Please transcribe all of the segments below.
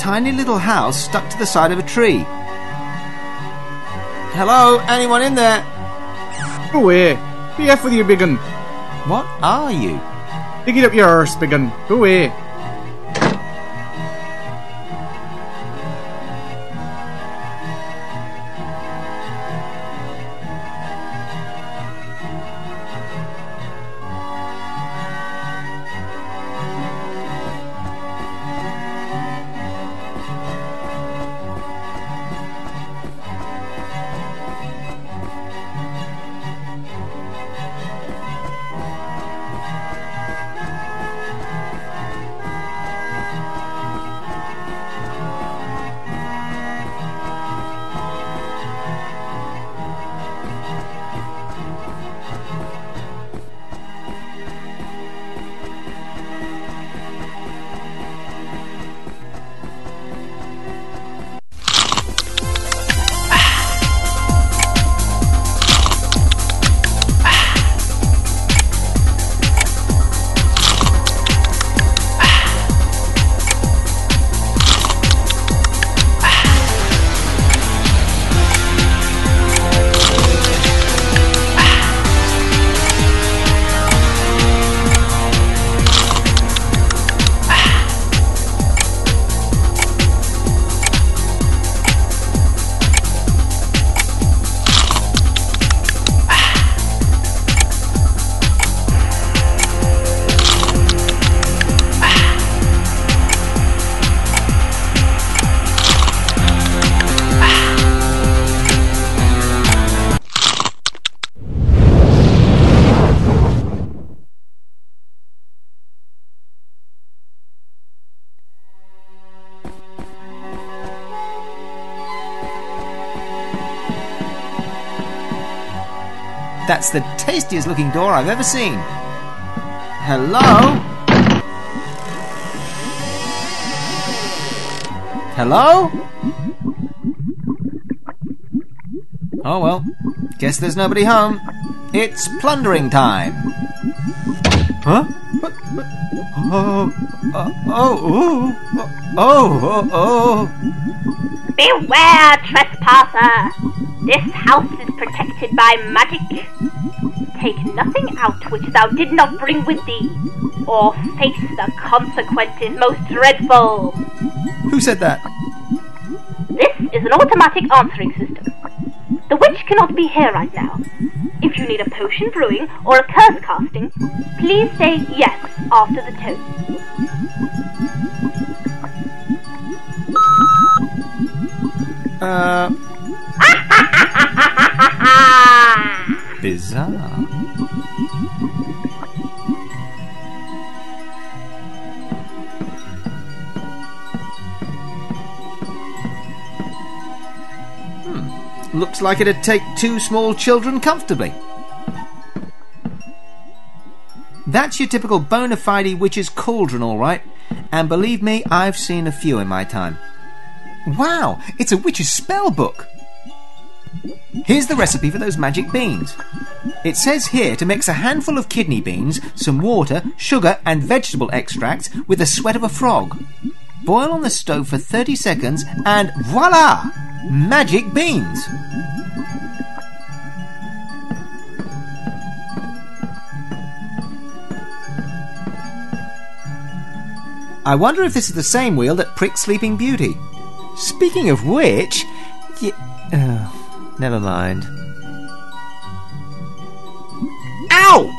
tiny little house stuck to the side of a tree. Hello, anyone in there? Go away. Be off with you, big un. What are you? Dig it up your arse, big un. Go away. That's the tastiest looking door I've ever seen. Hello? Hello? Oh well, guess there's nobody home. It's plundering time. Huh? Oh. Beware, trespasser! This house is protected by magic. Take nothing out which thou did not bring with thee, or face the consequences most dreadful. Who said that? This is an automatic answering system. The witch cannot be here right now. If you need a potion brewing or a curse casting, please say yes after the tone. Bizarre. Looks like it'd take 2 small children comfortably. That's your typical bona fide witch's cauldron, all right. And believe me, I've seen a few in my time. Wow, it's a witch's spell book. Here's the recipe for those magic beans. It says here to mix a handful of kidney beans, some water, sugar and vegetable extracts with the sweat of a frog. Boil on the stove for 30 seconds and voila! Magic beans! I wonder if this is the same wheel that pricks Sleeping Beauty. Speaking of which... never mind. Ow!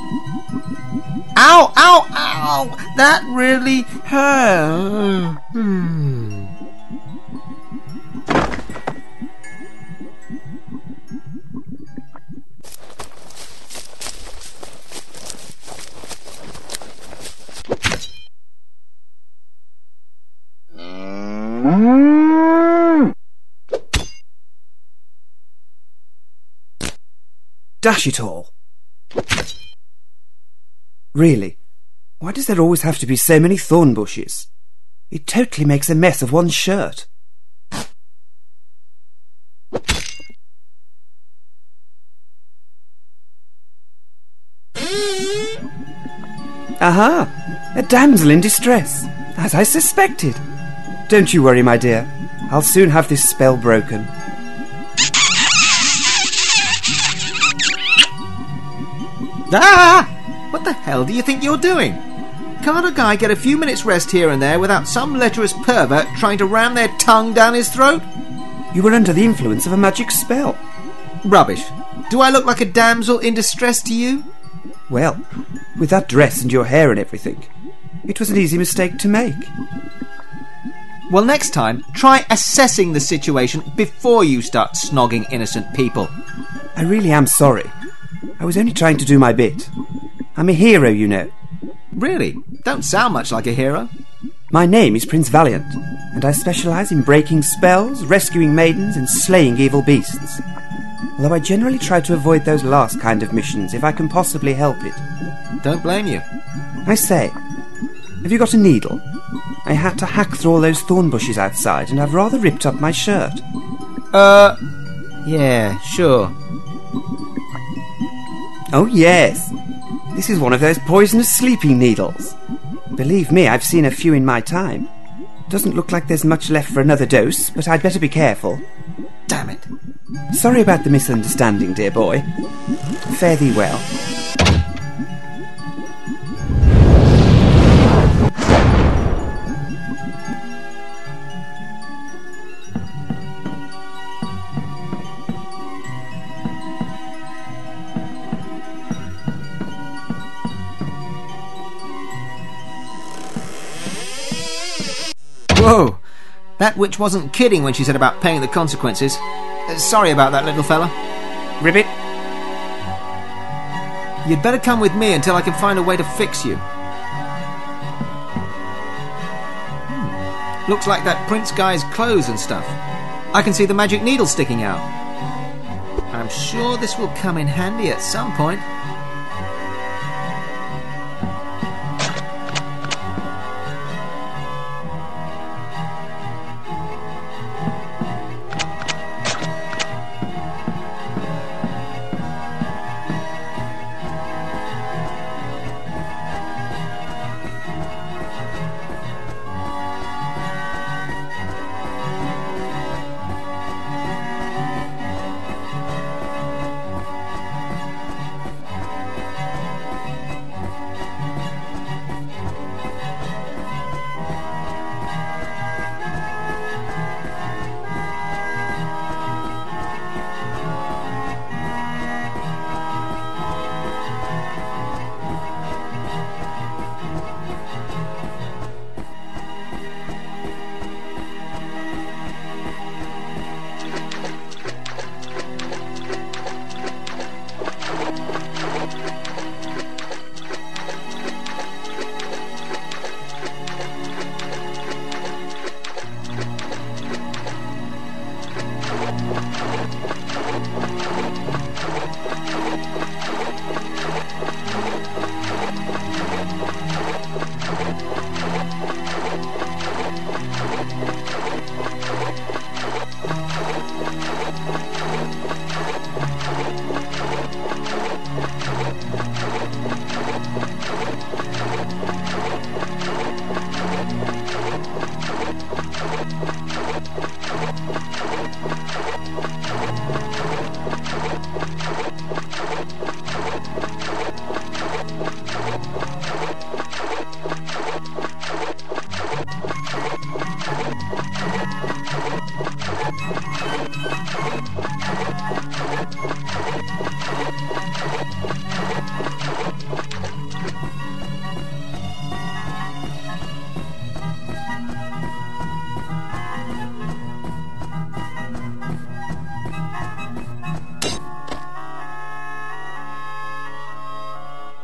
Ow, ow, ow! That really hurt. Dash it all. Really? Why does there always have to be so many thorn bushes? It totally makes a mess of one's shirt. Aha! A damsel in distress, as I suspected. Don't you worry, my dear. I'll soon have this spell broken. Ah! What the hell do you think you're doing? Can't a guy get a few minutes rest here and there without some lecherous pervert trying to ram their tongue down his throat? You were under the influence of a magic spell. Rubbish. Do I look like a damsel in distress to you? Well, with that dress and your hair and everything, it was an easy mistake to make. Well, next time, try assessing the situation before you start snogging innocent people. I really am sorry. I was only trying to do my bit. I'm a hero, you know. Really? Don't sound much like a hero. My name is Prince Valiant, and I specialise in breaking spells, rescuing maidens, and slaying evil beasts. Although I generally try to avoid those last kind of missions if I can possibly help it. Don't blame you. I say, have you got a needle? I had to hack through all those thorn bushes outside, and I've rather ripped up my shirt. Yeah, sure. Oh, yes. This is one of those poisonous sleeping needles. Believe me, I've seen a few in my time. Doesn't look like there's much left for another dose, but I'd better be careful. Damn it. Sorry about the misunderstanding, dear boy. Fare thee well. Whoa! That witch wasn't kidding when she said about paying the consequences. Sorry about that, little fella. Ribbit? You'd better come with me until I can find a way to fix you. Looks like that prince guy's clothes and stuff. I can see the magic needle sticking out. I'm sure this will come in handy at some point.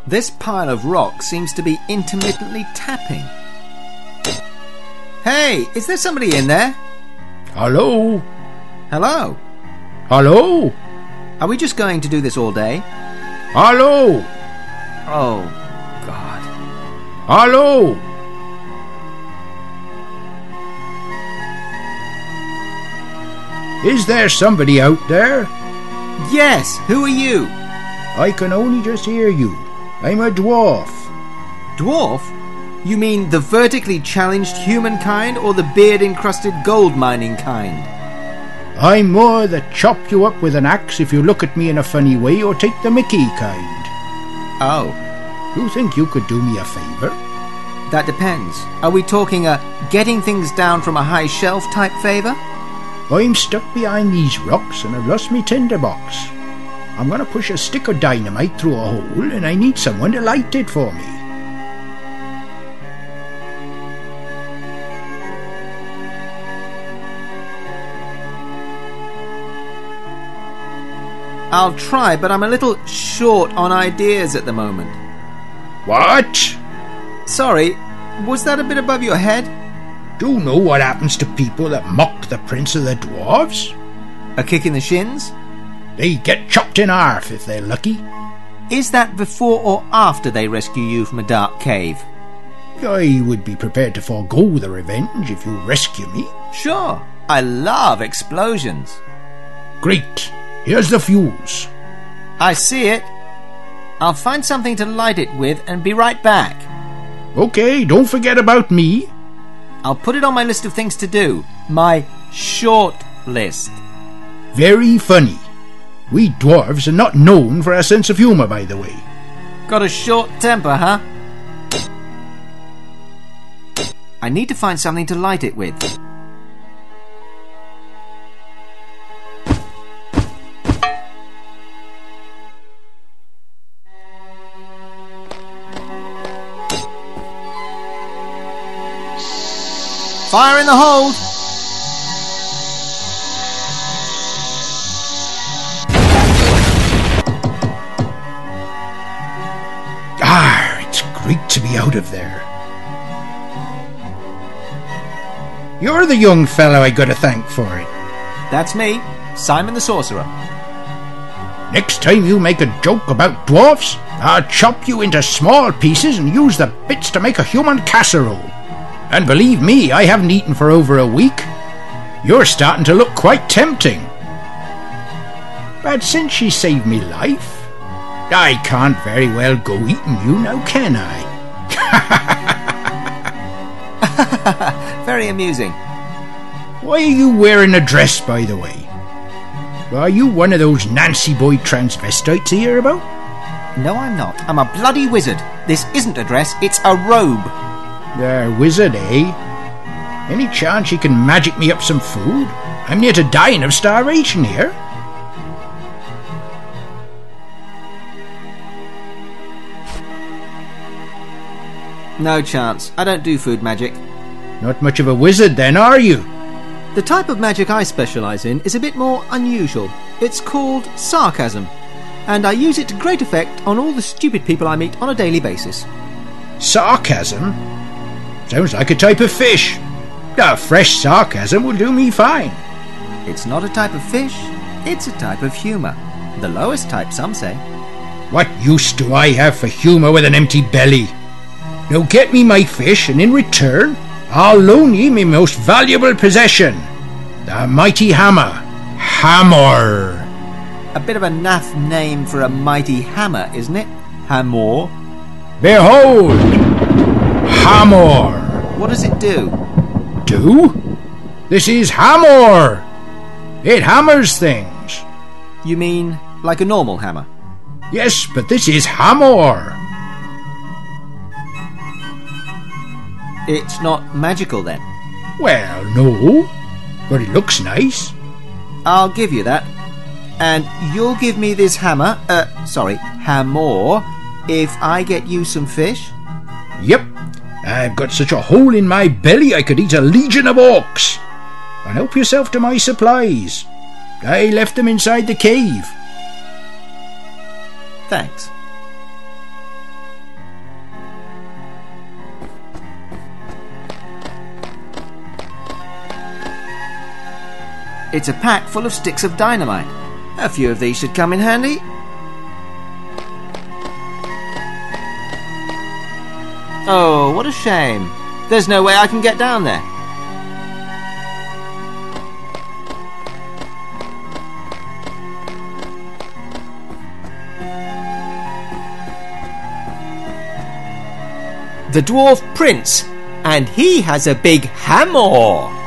This pile of rock seems to be intermittently tapping. Hey, is there somebody in there? Hello? Hello? Hello? Are we just going to do this all day? Hello? Oh, God. Hello? Is there somebody out there? Yes, who are you? I can only just hear you. I'm a dwarf. Dwarf? You mean the vertically challenged humankind or the beard-encrusted gold mining kind? I'm more the chop you up with an axe if you look at me in a funny way or take the mickey kind. Oh, You think you could do me a favour? that depends. Are we talking a getting things down from a high shelf type favour? I'm stuck behind these rocks and I've lost me tinderbox. I'm going to push a stick of dynamite through a hole and I need someone to light it for me. I'll try, but I'm a little short on ideas at the moment. What? Sorry, was that a bit above your head? Do you know what happens to people that mock the Prince of the Dwarves? A kick in the shins? They get chopped in half if they're lucky. Is that before or after they rescue you from a dark cave? I would be prepared to forego the revenge if you rescue me. Sure, I love explosions. Great. Here's the fuse. I see it. I'll find something to light it with and be right back. Okay, don't forget about me. I'll put it on my list of things to do. My short list. Very funny. We dwarves are not known for our sense of humour, by the way. Got a short temper, huh? I need to find something to light it with. Fire in the hold! It's great to be out of there. You're the young fellow I got to thank for it. That's me, Simon the Sorcerer. Next time you make a joke about dwarfs, I'll chop you into small pieces and use the bits to make a human casserole. And believe me, I haven't eaten for over a week. You're starting to look quite tempting. But since she saved me life, I can't very well go eating you now, can I? Very amusing. Why are you wearing a dress, by the way? Are you one of those Nancy Boy transvestites I hear about? No, I'm not. I'm a bloody wizard. This isn't a dress, it's a robe. Wizard, eh? Any chance you can magic me up some food? I'm near to dying of starvation here. No chance. I don't do food magic. Not much of a wizard then, are you? The type of magic I specialise in is a bit more unusual. It's called sarcasm, and I use it to great effect on all the stupid people I meet on a daily basis. Sarcasm? Sounds like a type of fish. A fresh sarcasm will do me fine. It's not a type of fish, it's a type of humour. The lowest type, some say. What use do I have for humour with an empty belly? Now get me my fish, and in return, I'll loan ye my most valuable possession, the mighty hammer. Hammer! A bit of a naff name for a mighty hammer, isn't it? Hammer. Behold! Hammer! What does it do? Do? This is hammer! It hammers things. You mean like a normal hammer? Yes, but this is hammer. It's not magical then? Well, no, but it looks nice. I'll give you that. And you'll give me this hammer, hammer, if I get you some fish? Yep, I've got such a hole in my belly I could eat a legion of orcs. And help yourself to my supplies. I left them inside the cave. Thanks. It's a pack full of sticks of dynamite. A few of these should come in handy. Oh, what a shame. There's no way I can get down there. the Dwarf Prince, and he has a big hammer.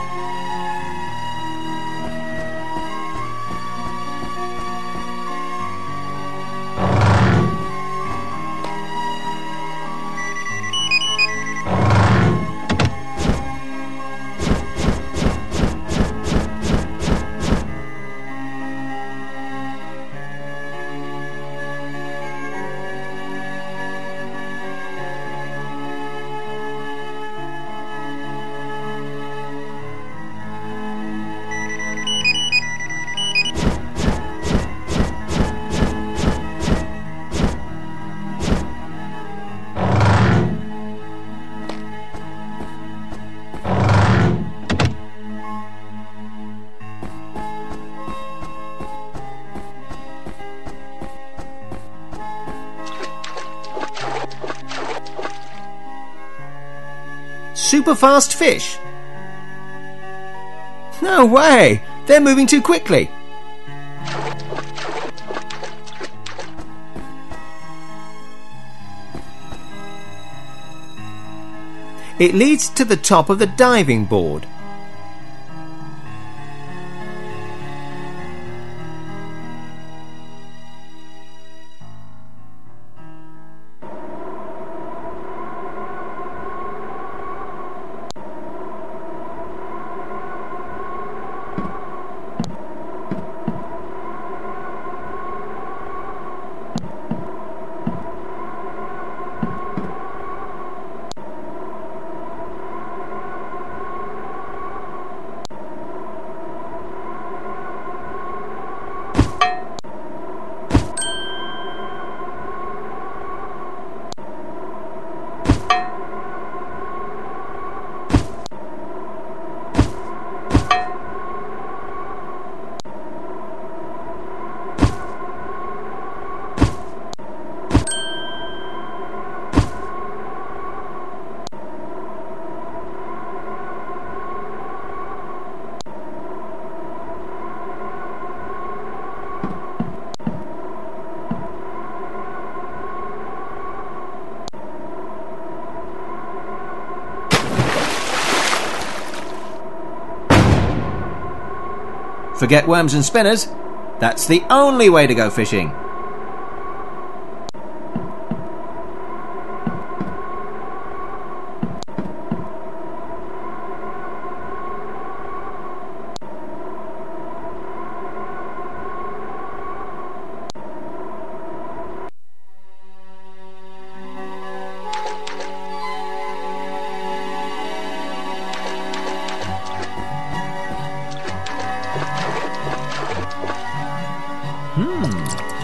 Super fast fish? No way! They're moving too quickly. It leads to the top of the diving board. Forget worms and spinners. That's the only way to go fishing.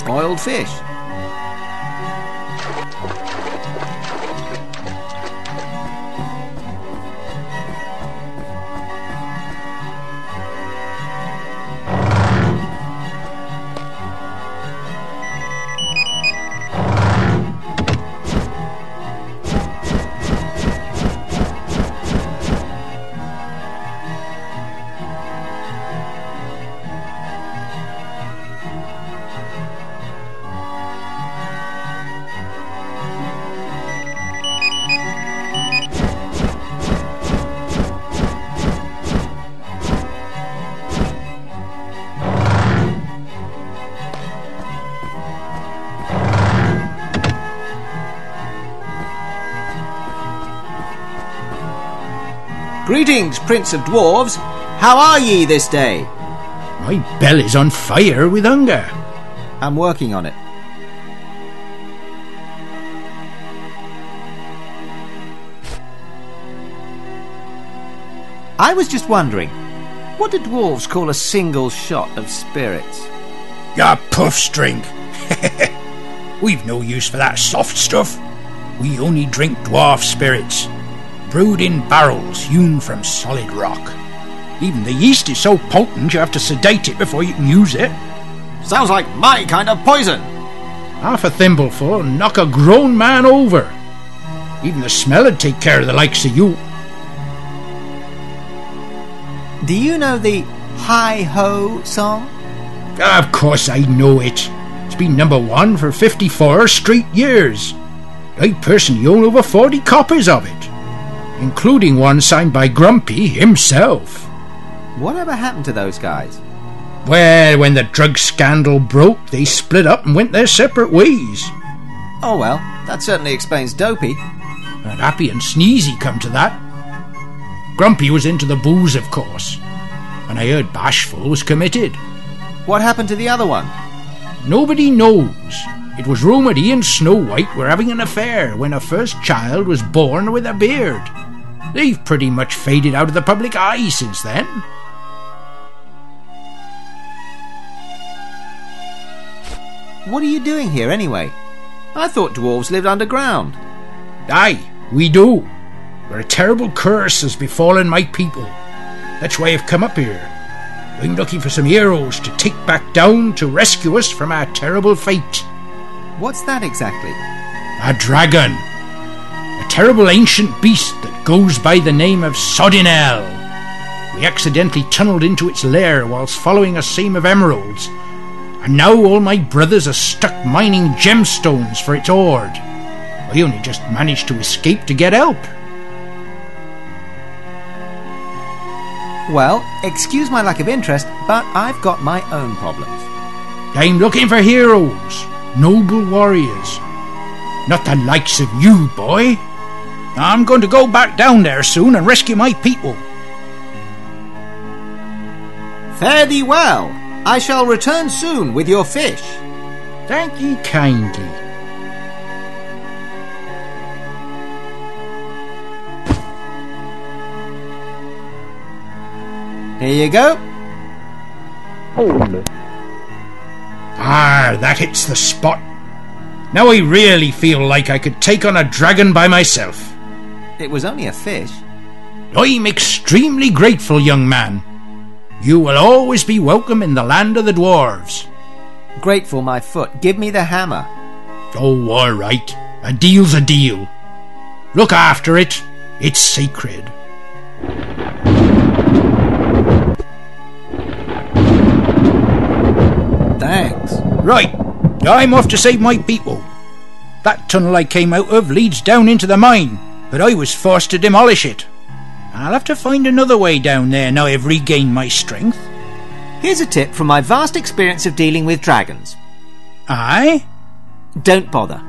Oiled fish. Greetings, Prince of Dwarves. How are ye this day? My belly's on fire with hunger. I'm working on it. I was just wondering, what do dwarves call a single shot of spirits? Ya puff string. We've no use for that soft stuff. We only drink dwarf spirits, brewed in barrels hewn from solid rock. Even the yeast is so potent you have to sedate it before you can use it. Sounds like my kind of poison. Half a thimbleful will knock a grown man over. Even the smell would take care of the likes of you. Do you know the Hi-Ho song? Of course I know it. It's been #1 for 54 straight years. I personally own over 40 copies of it, including one signed by Grumpy himself. Whatever happened to those guys? Well, when the drug scandal broke, they split up and went their separate ways. Oh well, that certainly explains Dopey. And Happy and Sneezy come to that. Grumpy was into the booze, of course, and I heard Bashful was committed. What happened to the other one? Nobody knows. It was rumoured he and Snow White were having an affair when her first child was born with a beard. They've pretty much faded out of the public eye since then. What are you doing here anyway? I thought dwarves lived underground. Aye, we do. But a terrible curse has befallen my people. That's why I've come up here. I'm looking for some heroes to take back down to rescue us from our terrible fate. What's that exactly? A dragon. A terrible ancient beast that goes by the name of Sodinel. We accidentally tunnelled into its lair whilst following a seam of emeralds, and now all my brothers are stuck mining gemstones for its hoard. I only just managed to escape to get help. Well, excuse my lack of interest, but I've got my own problems. I'm looking for heroes, noble warriors. Not the likes of you, boy. I'm going to go back down there soon and rescue my people. Fare thee well. I shall return soon with your fish. Thank ye kindly. Here you go. That hits the spot. Now I really feel like I could take on a dragon by myself. It was only a fish. I'm extremely grateful, young man. You will always be welcome in the land of the dwarves. Grateful my foot. Give me the hammer. Oh, all right. A deal's a deal. Look after it. It's sacred. Thanks. Right. I'm off to save my people. That tunnel I came out of leads down into the mine, but I was forced to demolish it. I'll have to find another way down there now I've regained my strength. Here's a tip from my vast experience of dealing with dragons. Aye? Don't bother.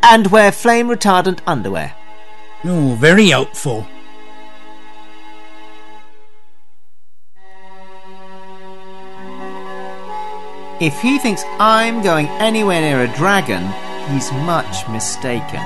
And wear flame-retardant underwear. Oh, very helpful. If he thinks I'm going anywhere near a dragon, he's much mistaken.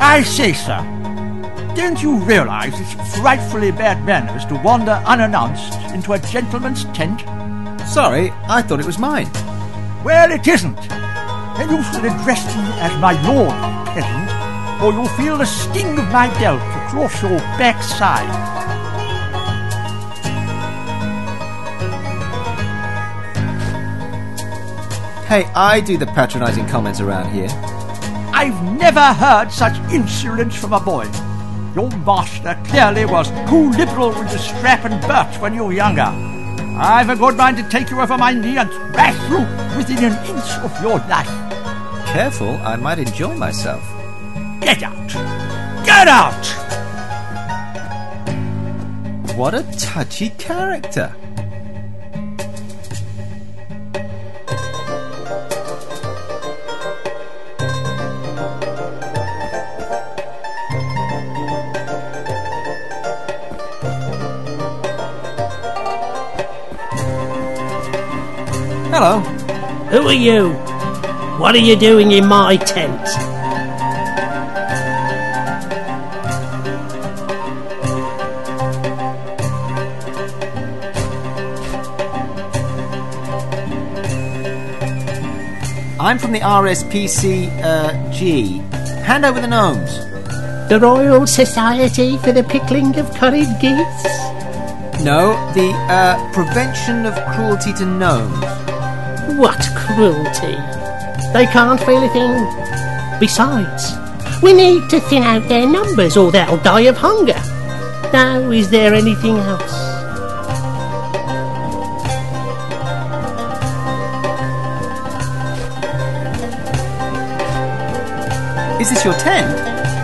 I say, sir, don't you realize it's frightfully bad manners to wander unannounced into a gentleman's tent? Sorry, I thought it was mine. Well, it isn't. And you should address me as my lord, peasant, or you'll feel the sting of my belt across your backside. Hey, I do the patronising comments around here. I've never heard such insolence from a boy. Your master clearly was too liberal with the strap and birch when you were younger. I've a good mind to take you over my knee and thrash you within an inch of your life. Careful, I might enjoy myself. Get out! Get out! What a touchy character. Hello. Who are you? What are you doing in my tent? I'm from the RSPCG. Hand over the gnomes. The Royal Society for the Pickling of Curried Geese? No, the Prevention of Cruelty to Gnomes. What cruelty? They can't feel a thing. Besides, we need to thin out their numbers or they'll die of hunger. Now, is there anything else? Is this your tent?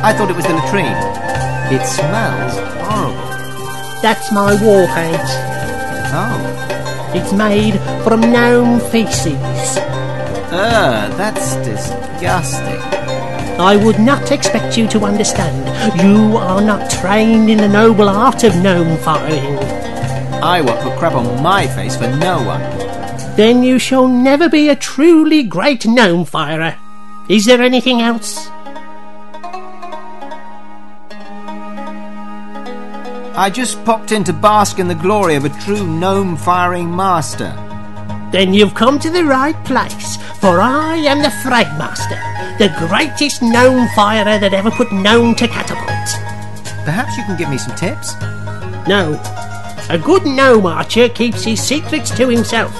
I thought it was the latrine. It smells horrible. That's my war paint. Oh. It's made from gnome feces. That's disgusting. I would not expect you to understand. You are not trained in the noble art of gnome firing. I won't put crap on my face for no one. Then you shall never be a truly great gnome firer. Is there anything else? I just popped in to bask in the glory of a true gnome-firing master. Then you've come to the right place, for I am the Frag Master, the greatest gnome firer that ever put gnome to catapult. Perhaps you can give me some tips? No. A good gnome archer keeps his secrets to himself.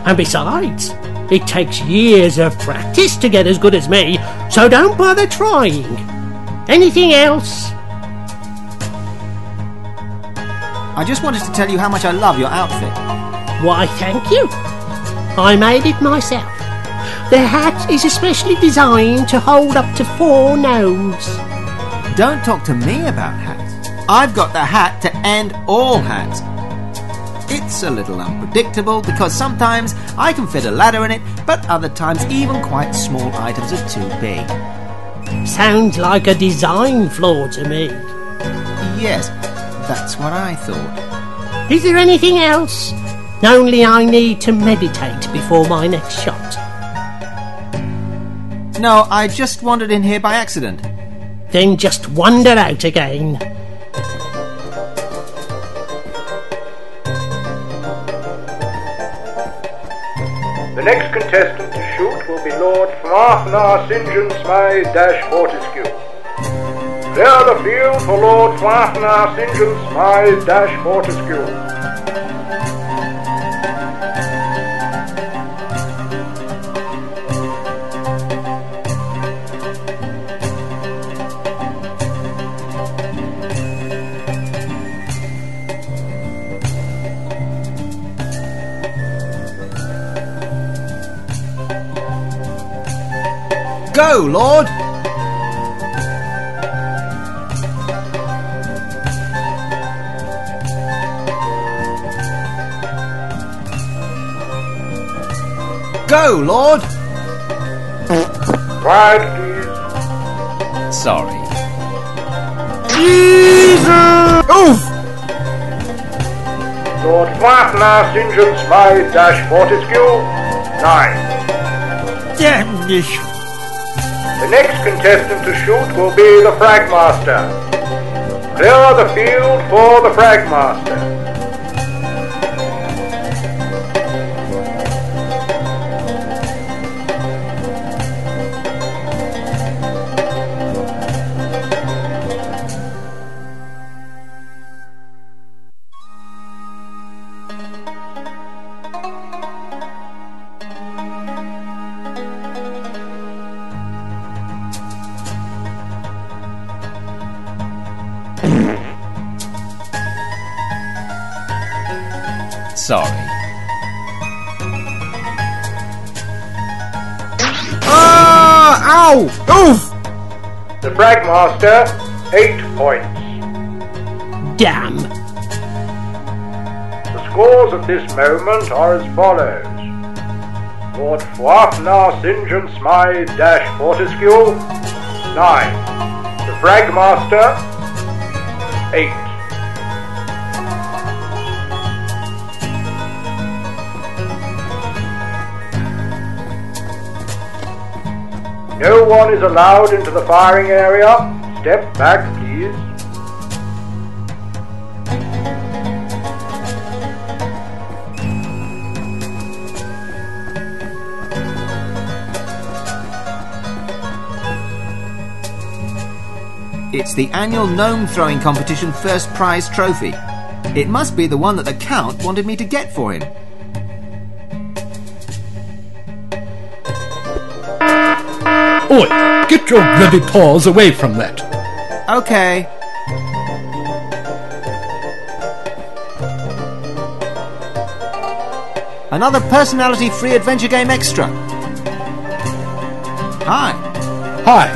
And besides, it takes years of practice to get as good as me, so don't bother trying. Anything else? I just wanted to tell you how much I love your outfit. Why, thank you. I made it myself. The hat is especially designed to hold up to 4 gnomes. Don't talk to me about hats. I've got the hat to end all hats. It's a little unpredictable because sometimes I can fit a ladder in it, but other times even quite small items are too big. Sounds like a design flaw to me. Yes, that's what I thought. Is there anything else? Only I need to meditate before my next shot. No, I just wandered in here by accident. Then just wander out again. The next contestant to shoot will be Lord Fafnar St. John Smythe Fortescue. Clear the field for Lord Fafnar St. John Smythe Fortescue. Go, Lord! Go, Lord! Quiet, please. Sorry. Jesus! Oof! Lord Fafnar St. John Smythe Fortescue. 9. Damn this. The next contestant to shoot will be the Fragmaster. Clear the field for the Fragmaster. Sorry. Ow! Oof! The Fragmaster, 8 points. Damn. The scores at this moment are as follows. Lord Fwafnar St. Smythe Fortescue, 9. The Fragmaster, 8. No one is allowed into the firing area. Step back, please. It's the annual gnome throwing competition first prize trophy. It must be the one that the Count wanted me to get for him. Oi! Get your bloody paws away from that! Okay. Another personality-free adventure game extra. Hi. Hi.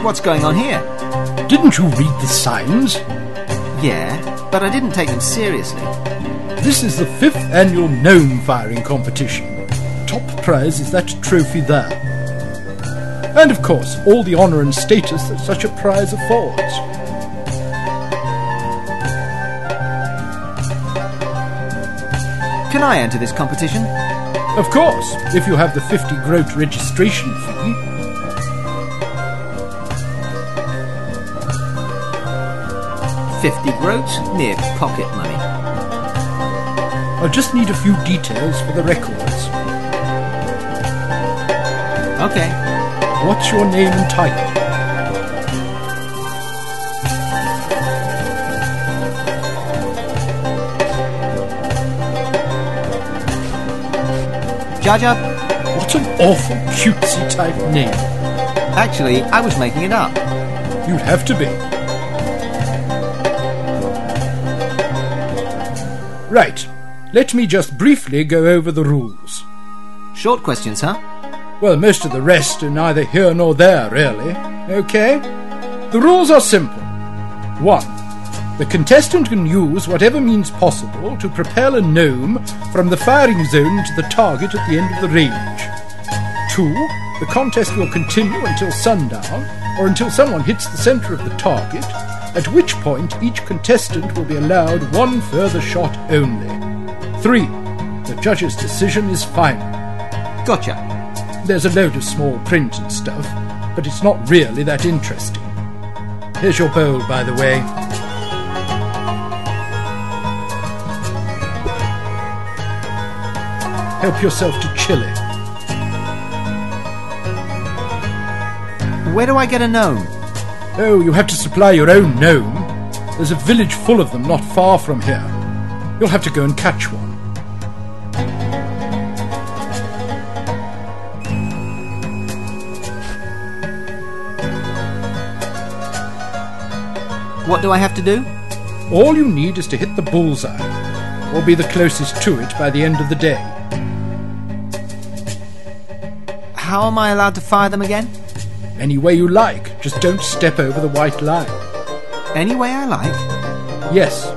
What's going on here? Didn't you read the signs? Yeah, but I didn't take them seriously. This is the 5th annual gnome firing competition. Top prize is that trophy there. And of course, all the honour and status that such a prize affords. Can I enter this competition? Of course, if you have the 50 groat registration fee. $50 groats? Mere pocket money. I'll just need a few details for the records. Okay. What's your name and title? Jaja? What an awful cutesy type name. Actually, I was making it up. You'd have to be. Right. Let me just briefly go over the rules. Short questions, huh? Well, most of the rest are neither here nor there, really. Okay? The rules are simple. 1. The contestant can use whatever means possible to propel a gnome from the firing zone to the target at the end of the range. 2. The contest will continue until sundown, or until someone hits the centre of the target, at which point each contestant will be allowed one further shot only. 3. The judge's decision is final. Gotcha. There's a load of small print and stuff, but it's not really that interesting. Here's your bowl, by the way. Help yourself to chili. Where do I get a gnome? Oh, you have to supply your own gnome. There's a village full of them not far from here. You'll have to go and catch one. What do I have to do? All you need is to hit the bullseye, or be the closest to it by the end of the day. How am I allowed to fire them again? Any way you like, just don't step over the white line. Any way I like? Yes.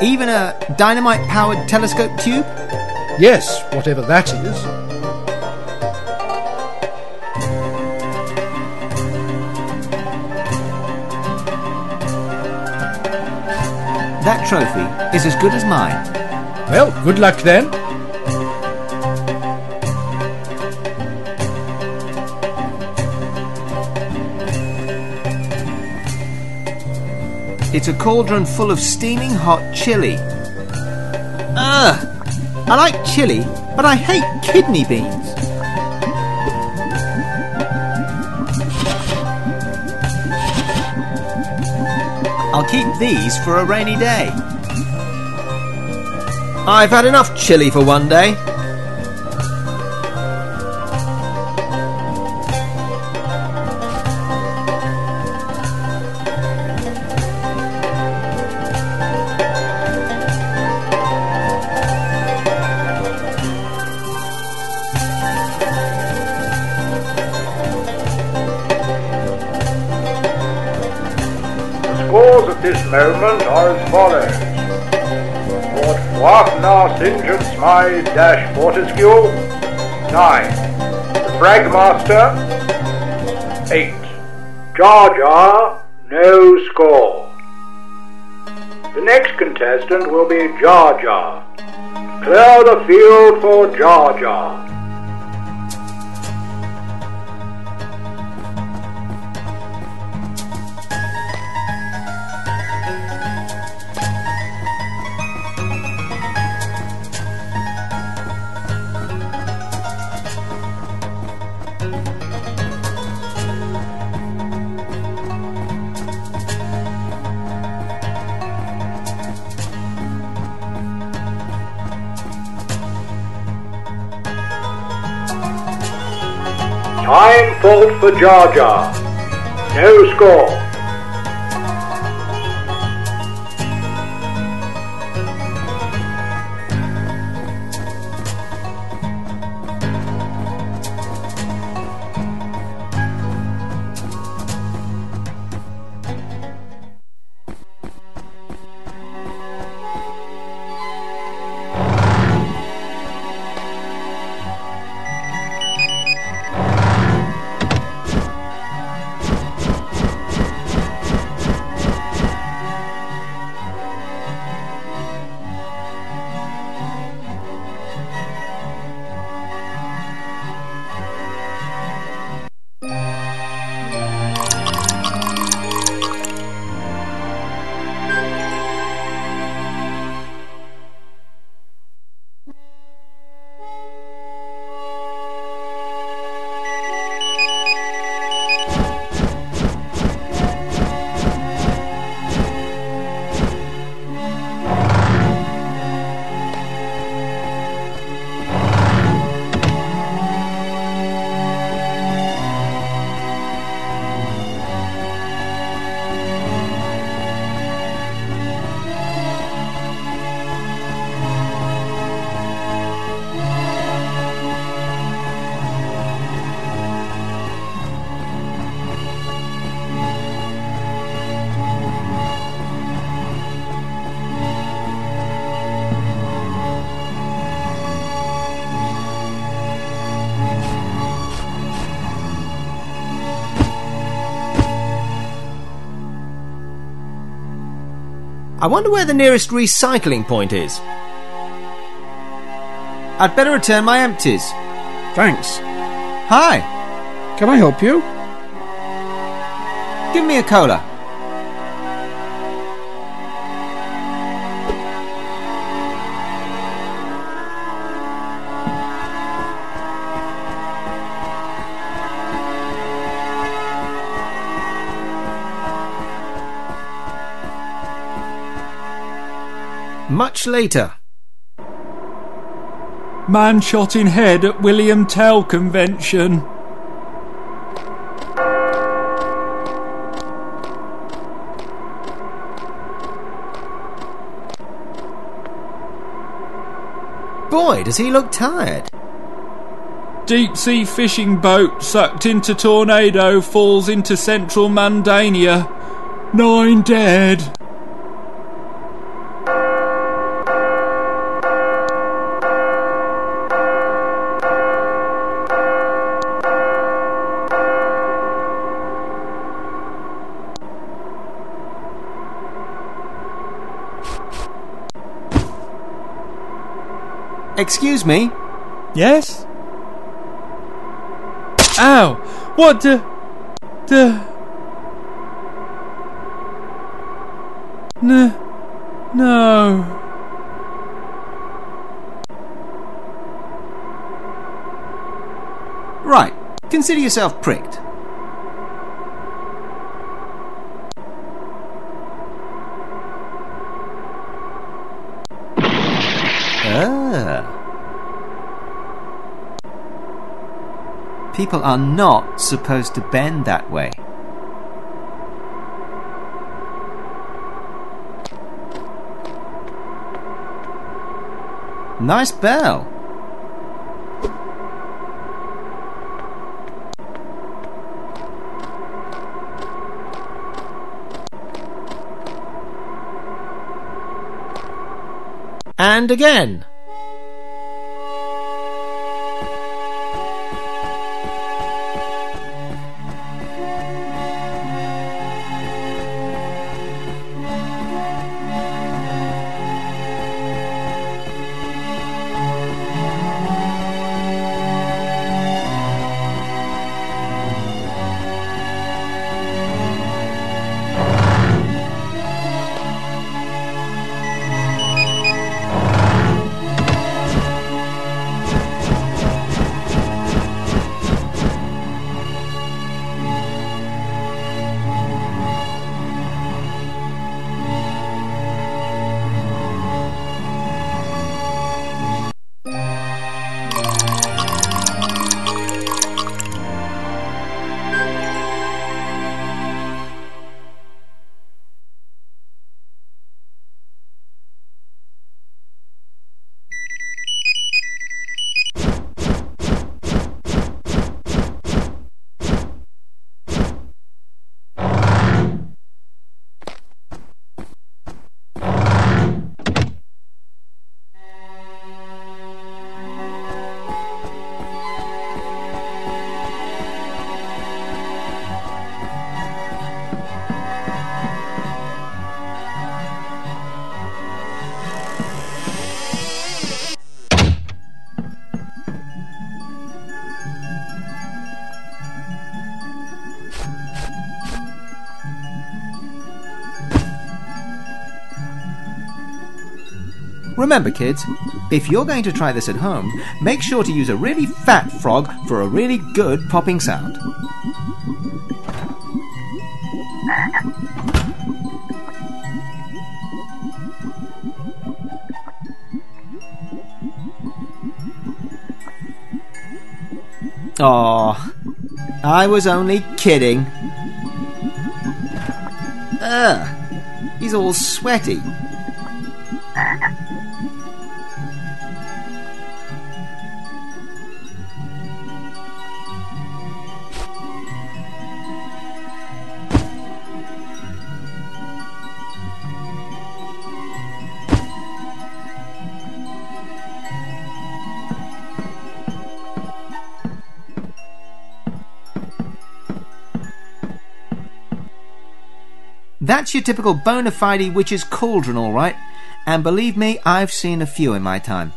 Even a dynamite-powered telescope tube? Yes, whatever that is. That trophy is as good as mine. Well, good luck then. It's a cauldron full of steaming hot chili. Ugh! I like chili, but I hate kidney beans. I'll keep these for a rainy day. I've had enough chili for one day. Scores at this moment are as follows. Lord Fwafnar St. John Smythe Fortescue, 9. The Bragmaster, 8. Jar Jar, no score. The next contestant will be Jar Jar. Clear the field for Jar Jar. Time fault for Jar Jar. No score. I wonder where the nearest recycling point is. I'd better return my empties. Thanks. Hi. Can I help you? Give me a cola. Much later. Man shot in head at William Tell convention. Boy, does he look tired. Deep sea fishing boat sucked into tornado falls into central Mundania. 9 dead. Excuse me? Yes? Ow! What the... No. Right, consider yourself pricked. People are not supposed to bend that way. Nice bell. And again. Remember kids, if you're going to try this at home, make sure to use a really fat frog for a really good popping sound. Aw, I was only kidding. Ugh, he's all sweaty. That's your typical bona fide witch's cauldron, all right. And believe me, I've seen a few in my time.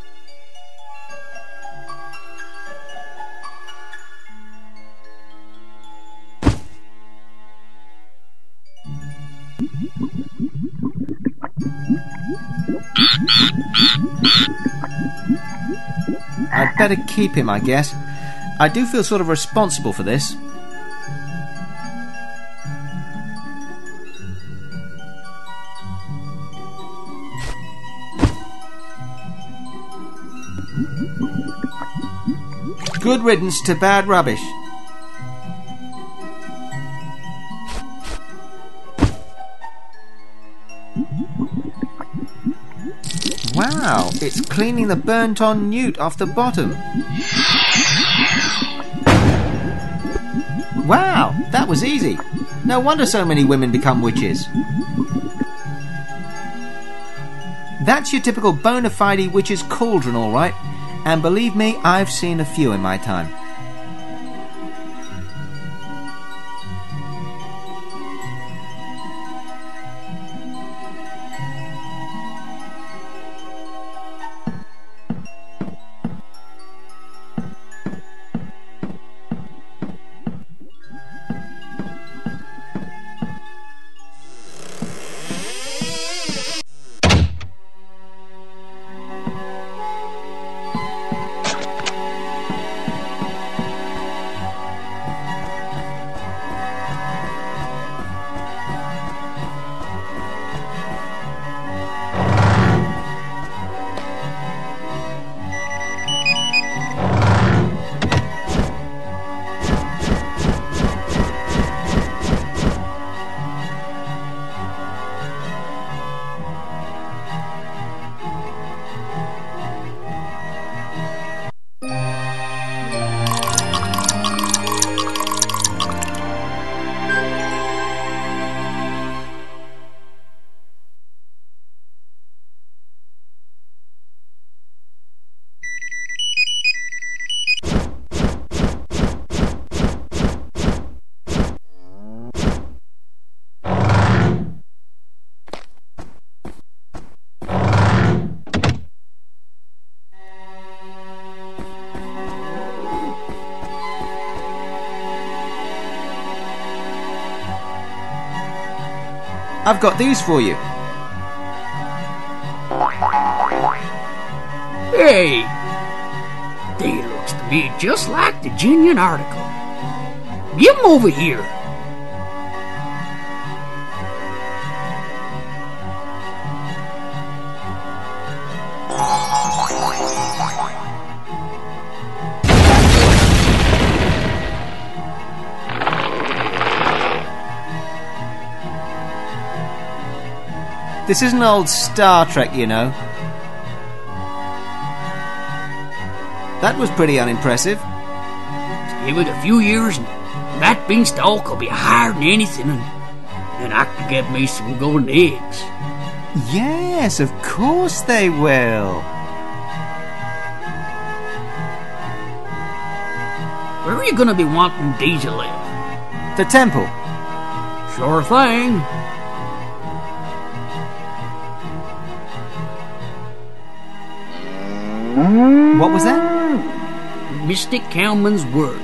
I'd better keep him, I guess. I do feel sort of responsible for this. Good riddance to bad rubbish. Wow, it's cleaning the burnt-on newt off the bottom. Wow, that was easy. No wonder so many women become witches. That's your typical bona fide witch's cauldron, all right. And believe me, I've seen a few in my time. I've got these for you. Hey! They looks to me just like the genuine article. Give 'em over here. This isn't old Star Trek, you know. That was pretty unimpressive. Give it a few years and that beanstalk will be higher than anything, and then I can get me some golden eggs. Yes, of course they will. Where are you going to be wanting these to live? The temple. Sure thing. What was that? Mystic Cowman's word.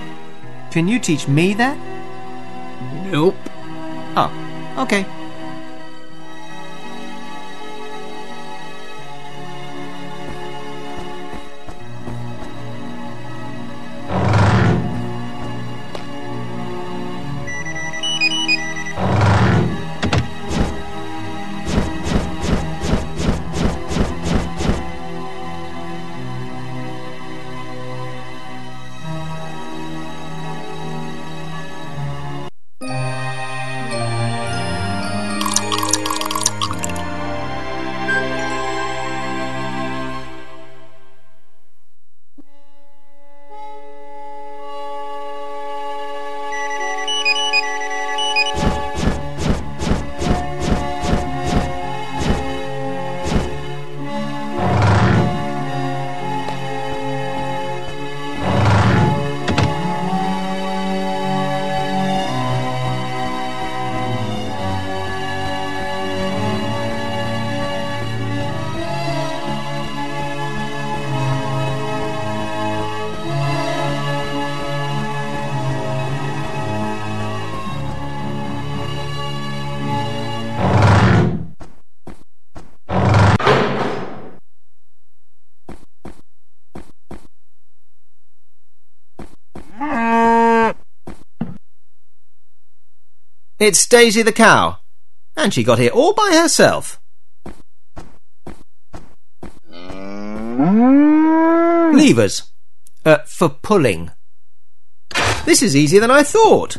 Can you teach me that? Nope. Oh, okay. It's Daisy the cow. And she got here all by herself. Levers. For pulling. This is easier than I thought.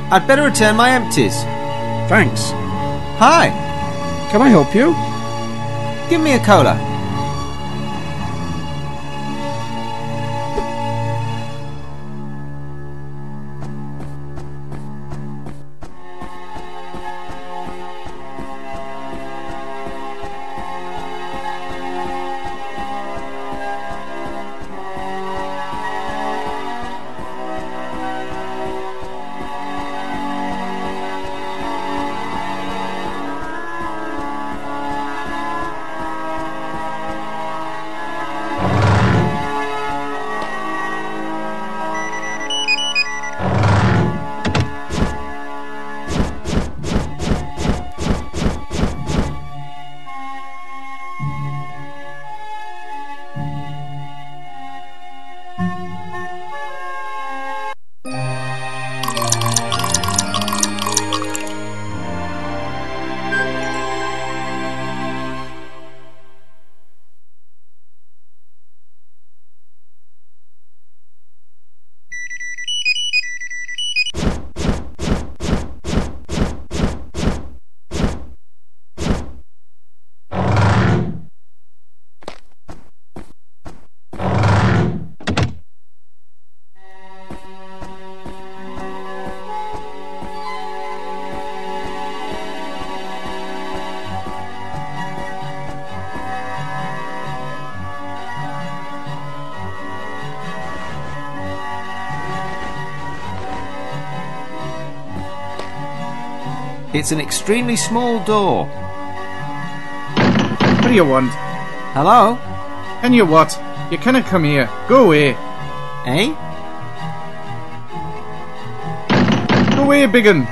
I'd better return my empties. Thanks. Hi. Can I help you? Give me a cola. It's an extremely small door. What do you want? Hello? And you what? You cannot come here. Go away. Eh? Go away, biggin.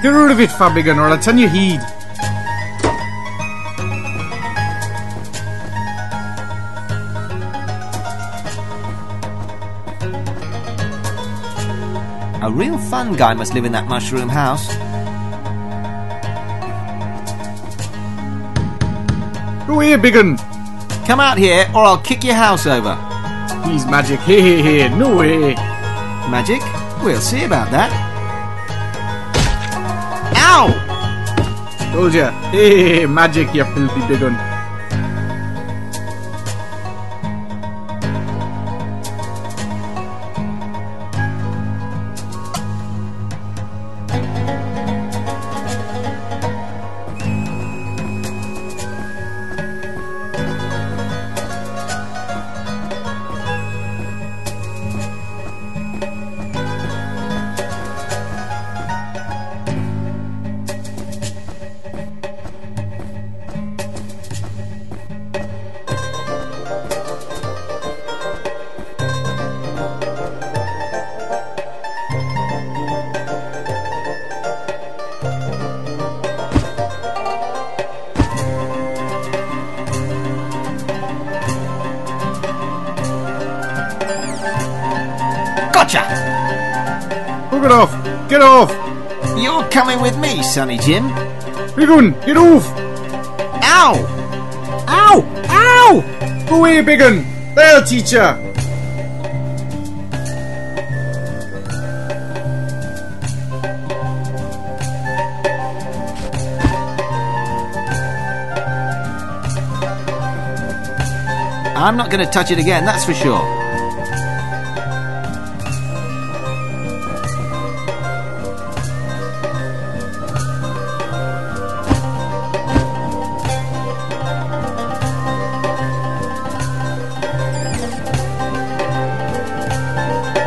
Get rid of it, Fabigan, or I'll turn you heed. A real fun guy must live in that mushroom house. Go away, biggin. Come out here or I'll kick your house over. He's magic. Hey, no way. Magic? We'll see about that. Ow! Told ya. Hey, magic, you filthy biggin. Gotcha! Oh, get off! Get off! You're coming with me, Sonny Jim. Biggin, get off! Ow! Ow! Ow! Go away, biggin! There, teacher! I'm not going to touch it again, that's for sure.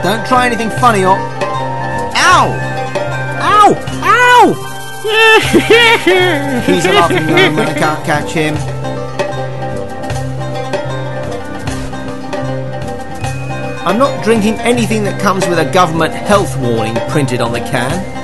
Don't try anything funny or... Ow! Ow! Ow! He's a laughing gnome when I can't catch him. I'm not drinking anything that comes with a government health warning printed on the can.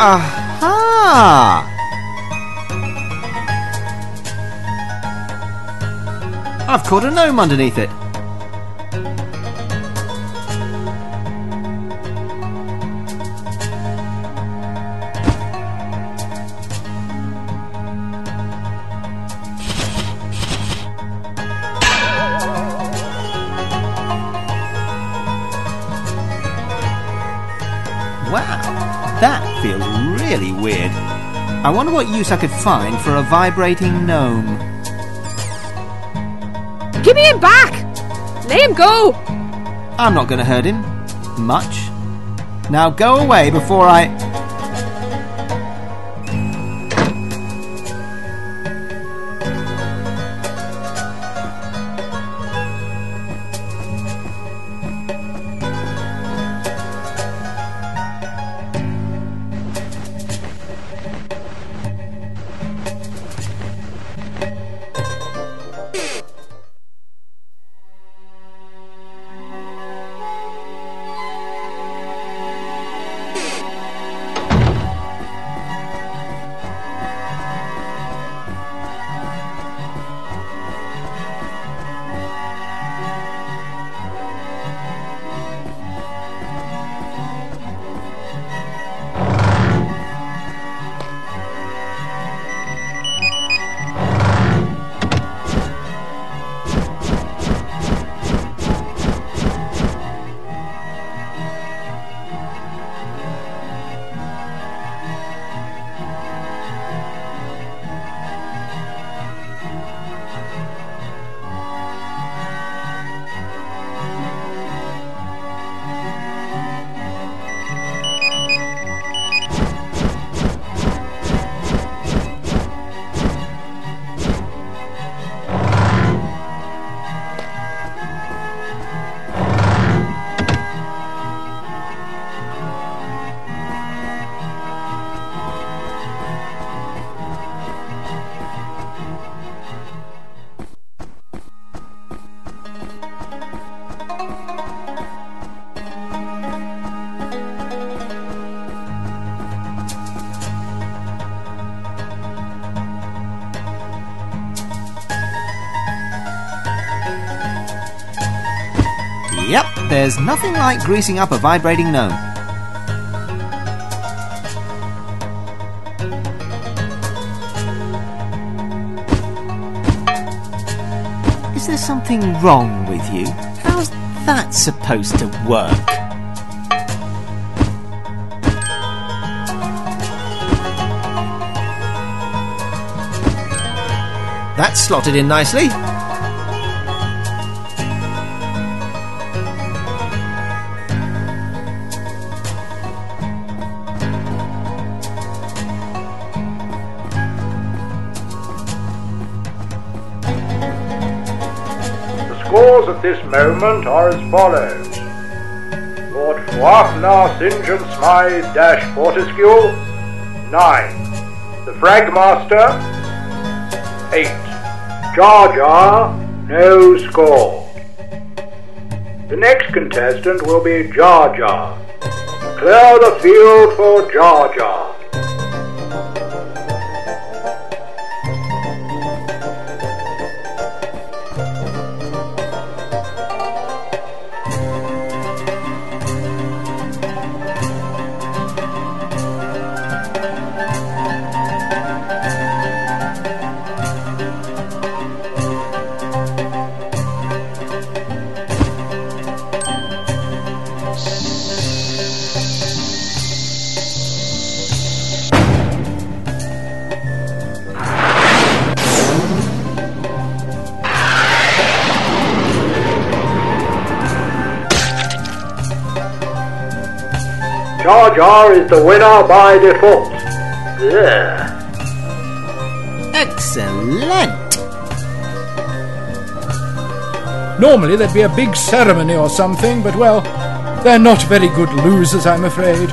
Aha! I've caught a gnome underneath it. Wow, that feels really weird. I wonder what use I could find for a vibrating gnome. Give me him back! Let him go! I'm not going to hurt him. Much. Now go away before I... there's nothing like greasing up a vibrating gnome. Is there something wrong with you? How's that supposed to work? That's slotted in nicely. Scores at this moment are as follows. Lord Fafnir St. John Smythe Fortescue, 9. The Fragmaster, 8. Jar Jar, no score. The next contestant will be Jar Jar. Clear the field for Jar Jar. Jar Jar is the winner by default. Yeah. Excellent! Normally there'd be a big ceremony or something, but well, they're not very good losers, I'm afraid.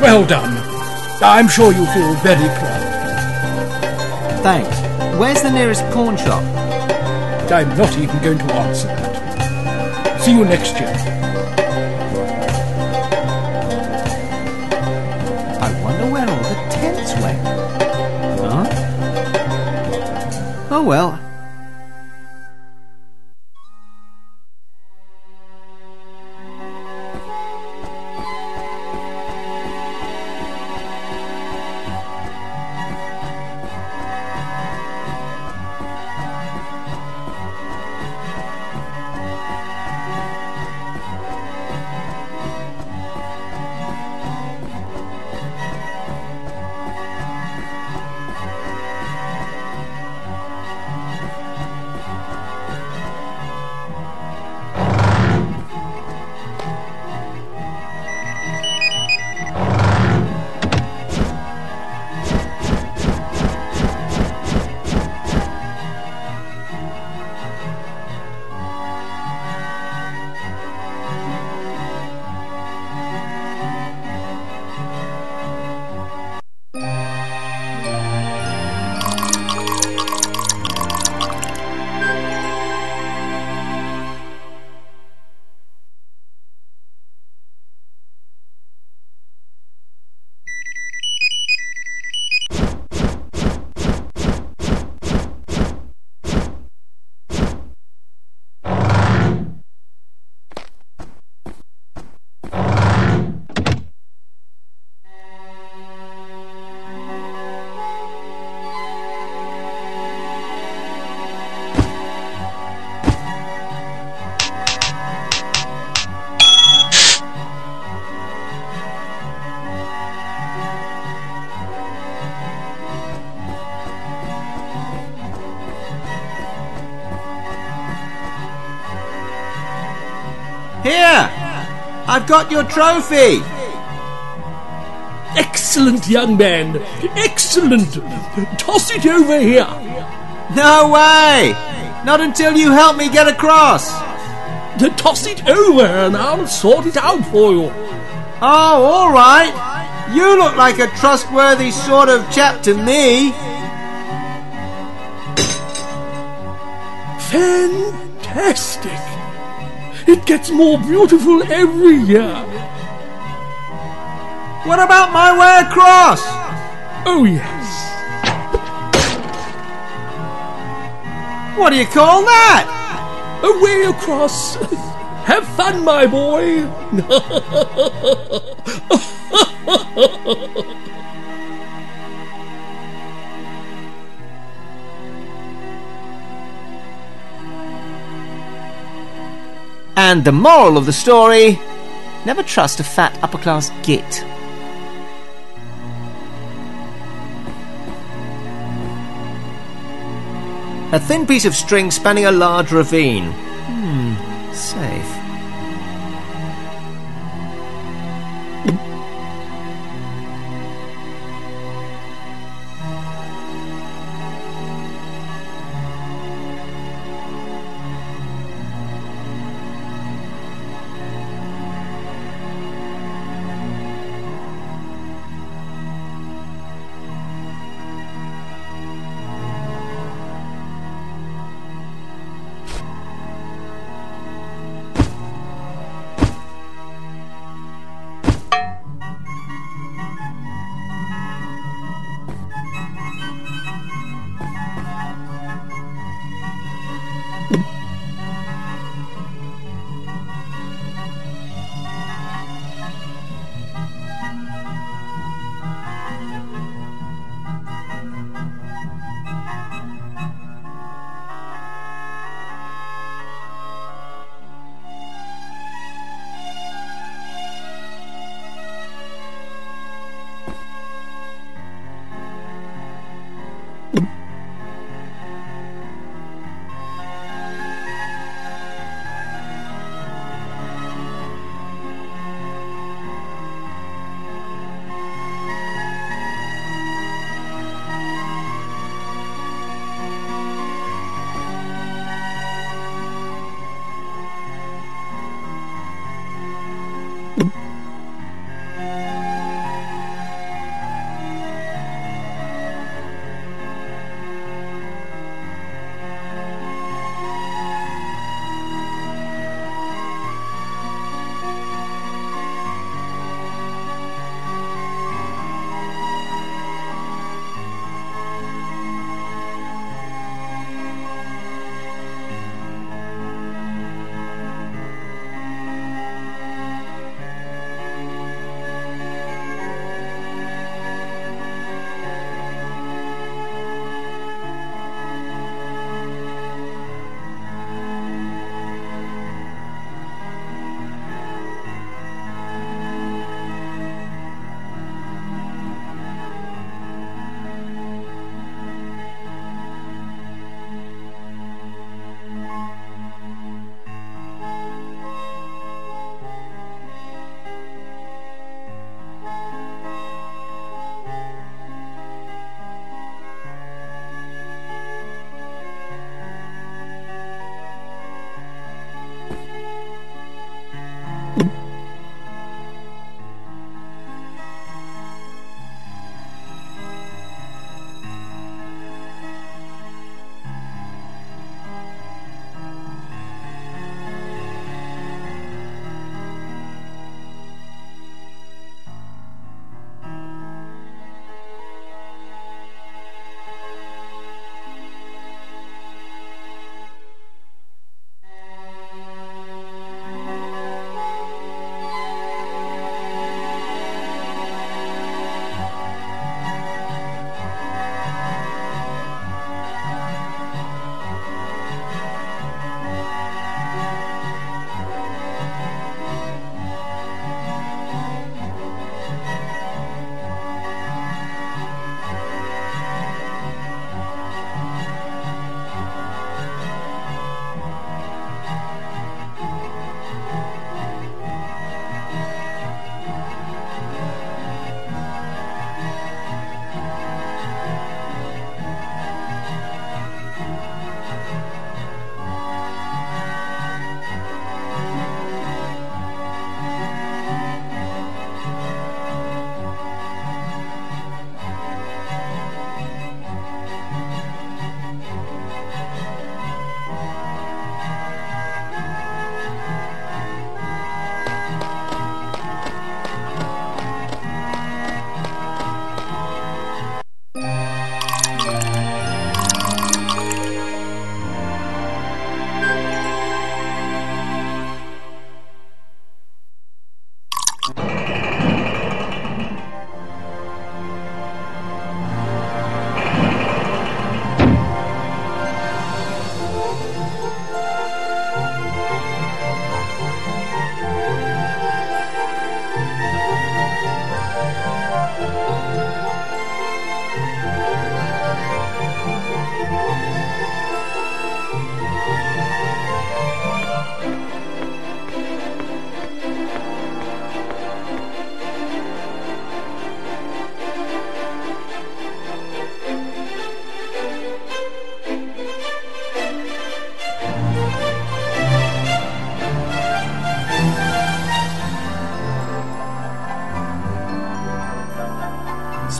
Well done. I'm sure you feel very proud. Thanks. Where's the nearest pawn shop? I'm not even going to answer that. See you next year. I wonder where all the tents went. Huh? Oh well. Here! I've got your trophy! Excellent, young man. Excellent. Toss it over here. No way! Not until you help me get across! Toss it over and I'll sort it out for you. Oh, all right. You look like a trustworthy sort of chap to me. Fantastic. It gets more beautiful every year. What about my way across? Oh, yes. What do you call that? A way across. Have fun, my boy. And the moral of the story: never trust a fat upper-class git. A thin piece of string spanning a large ravine. Safe.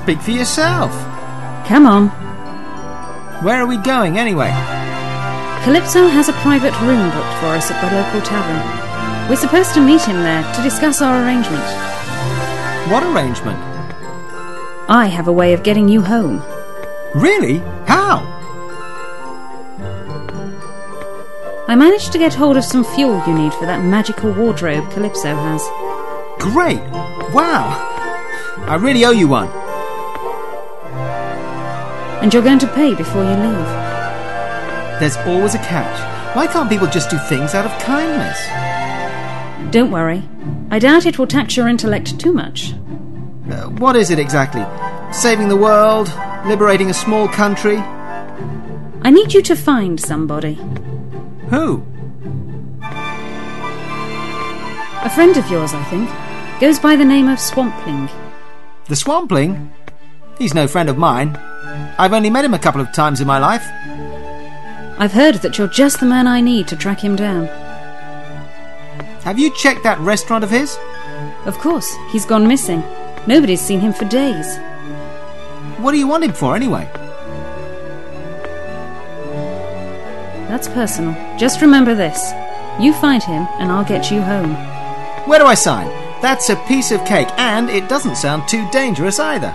Speak for yourself. Come on. Where are we going, anyway? Calypso has a private room booked for us at the local tavern. We're supposed to meet him there to discuss our arrangement. What arrangement? I have a way of getting you home. Really? How? I managed to get hold of some fuel you need for that magical wardrobe Calypso has. Great! Wow! I really owe you one. And you're going to pay before you leave. There's always a catch. Why can't people just do things out of kindness? Don't worry. I doubt it will tax your intellect too much. What is it exactly? Saving the world? Liberating a small country? I need you to find somebody. Who? A friend of yours, I think. Goes by the name of Swampling. The Swampling? He's no friend of mine. I've only met him a couple of times in my life. I've heard that you're just the man I need to track him down. Have you checked that restaurant of his? Of course, he's gone missing. Nobody's seen him for days. What do you want him for, anyway? That's personal. Just remember this. You find him, and I'll get you home. Where do I sign? That's a piece of cake, and it doesn't sound too dangerous either.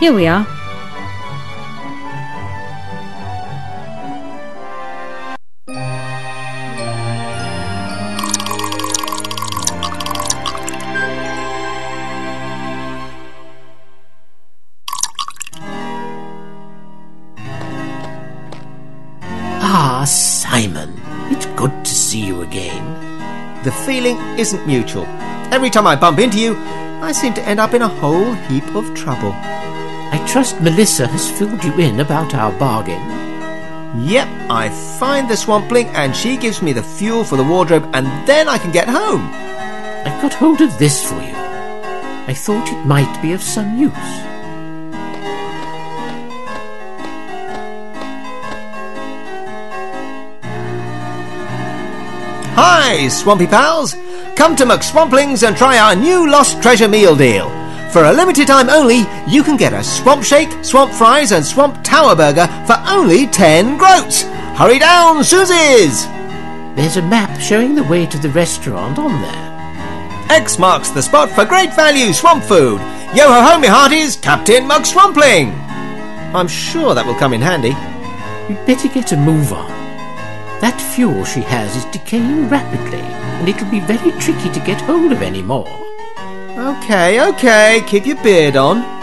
Here we are. Ah, Simon, it's good to see you again. The feeling isn't mutual. Every time I bump into you, I seem to end up in a whole heap of trouble. I trust Melissa has filled you in about our bargain. Yep, I find the Swampling and she gives me the fuel for the wardrobe and then I can get home. I've got hold of this for you. I thought it might be of some use. Hi, Swampy Pals! Come to McSwamplings and try our new Lost Treasure Meal deal. For a limited time only, you can get a Swamp Shake, Swamp Fries and Swamp Tower Burger for only 10 groats. Hurry down, Susies! There's a map showing the way to the restaurant on there. X marks the spot for great value swamp food. Yo-ho-ho, me hearties, Captain McSwampling! I'm sure that will come in handy. You'd better get a move on. That fuel she has is decaying rapidly, and it'll be very tricky to get hold of any more. Okay, keep your beard on.